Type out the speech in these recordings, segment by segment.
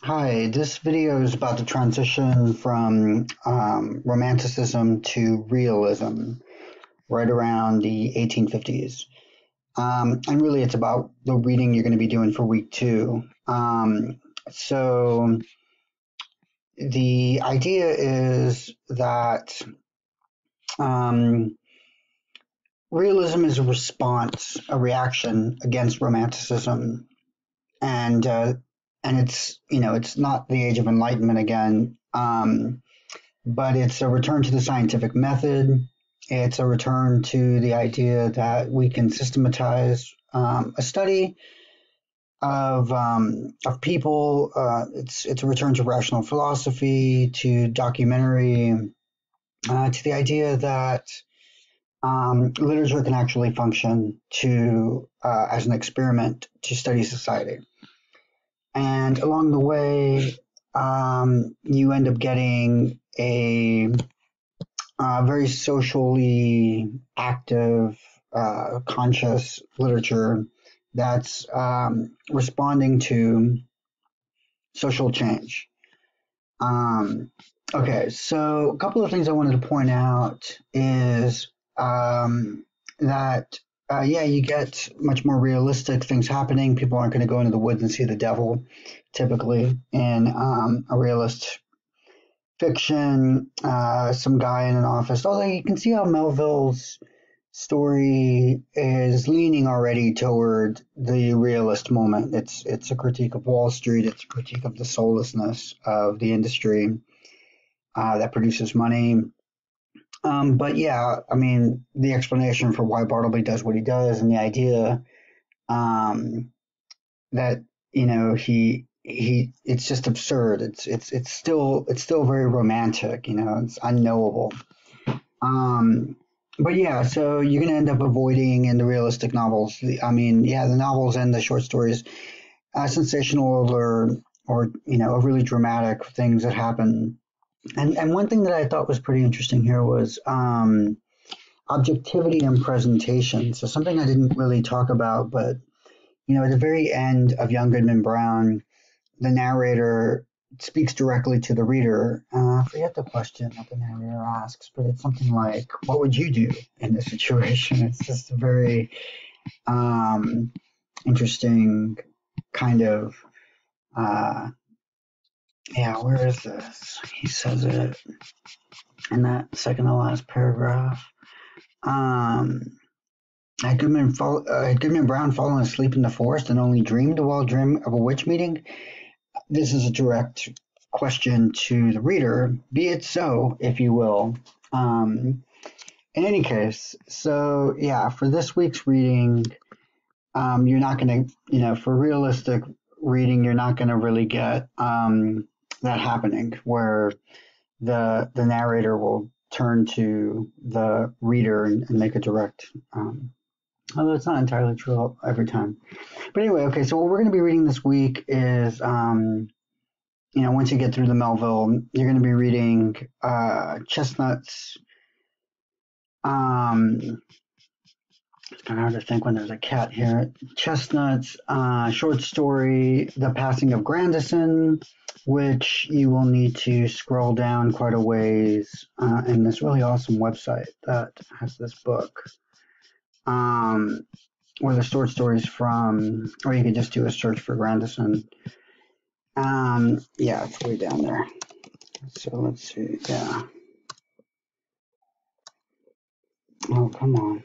Hi, this video is about the transition from Romanticism to Realism right around the 1850s. And really, it's about the reading you're going to be doing for week two. So, the idea is that um, realism is a response, a reaction against Romanticism. And it's not the age of enlightenment again. But it's a return to the scientific method. It's a return to the idea that we can systematize a study of people. It's a return to rational philosophy, to documentary, to the idea that literature can actually function to as an experiment to study society. And along the way, you end up getting a very socially active, conscious literature that's responding to social change. Um, okay, so a couple of things I wanted to point out is that, yeah, you get much more realistic things happening. People aren't going to go into the woods and see the devil, typically, in a realist fiction, some guy in an office. Although you can see how Melville's story is leaning already toward the realist moment. It's a critique of Wall Street. It's a critique of the soullessness of the industry that produces money. But yeah, I mean, the explanation for why Bartleby does what he does, and the idea um, that he it's just absurd. It's still very romantic. It's unknowable. Um, but yeah, so you're gonna end up avoiding in the realistic novels. I mean, yeah, the novels and the short stories, sensational or overly dramatic things that happen. And one thing that I thought was pretty interesting here was objectivity and presentation. So something I didn't really talk about, but at the very end of Young Goodman Brown, the narrator speaks directly to the reader. I forget the question that the narrator asks, but it's something like, "What would you do in this situation?" It's just a very interesting kind of. Uh, yeah, where is this? He says it in that second to last paragraph. Um, had Goodman Brown fallen asleep in the forest and only dreamed a wild dream of a witch meeting? This is a direct question to the reader, be it so, if you will. In any case, so yeah, for this week's reading, you're not going to, for realistic reading, you're not going to really get that happening where the narrator will turn to the reader and make a direct. Although it's not entirely true every time. But anyway, okay, so what we're going to be reading this week is once you get through the Melville, you're going to be reading Chestnut's. It's kind of hard to think when there's a cat here. Chestnut's short story, The Passing of Grandison, which you will need to scroll down quite a ways in this really awesome website that has this book. Where the short stories from, or you could just do a search for Grandison. Yeah, it's way down there. So let's see. Yeah. Oh, come on.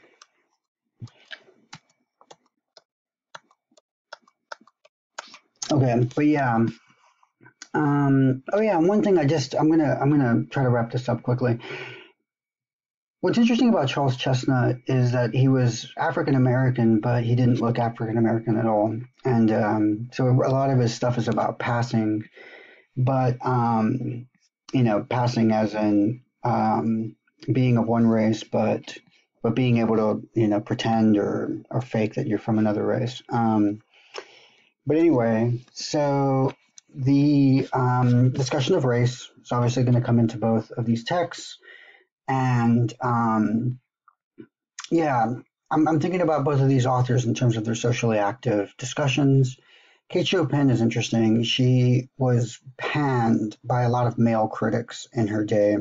Okay, but yeah. Oh yeah, one thing I'm gonna try to wrap this up quickly. What's interesting about Charles Chestnut is that he was African American, but he didn't look African American at all, and so a lot of his stuff is about passing, but passing as in being of one race, but being able to pretend or fake that you're from another race. But anyway, so the discussion of race is obviously going to come into both of these texts, and yeah, I'm thinking about both of these authors in terms of their socially active discussions. Kate Chopin is interesting. She was panned by a lot of male critics in her day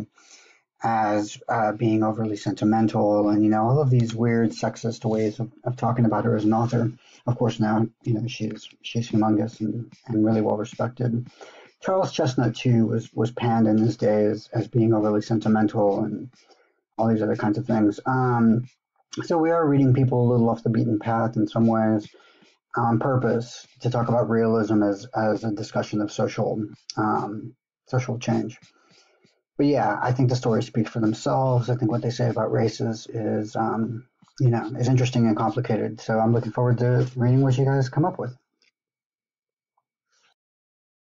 as being overly sentimental, and all of these weird sexist ways of talking about her as an author. Of course, now she's humongous and really well respected. Charles Chestnut too was panned in his day as being overly sentimental and all these other kinds of things. So we are reading people a little off the beaten path in some ways on purpose to talk about realism as a discussion of social change. But yeah, I think the stories speak for themselves. I think what they say about races is interesting and complicated. So I'm looking forward to reading what you guys come up with.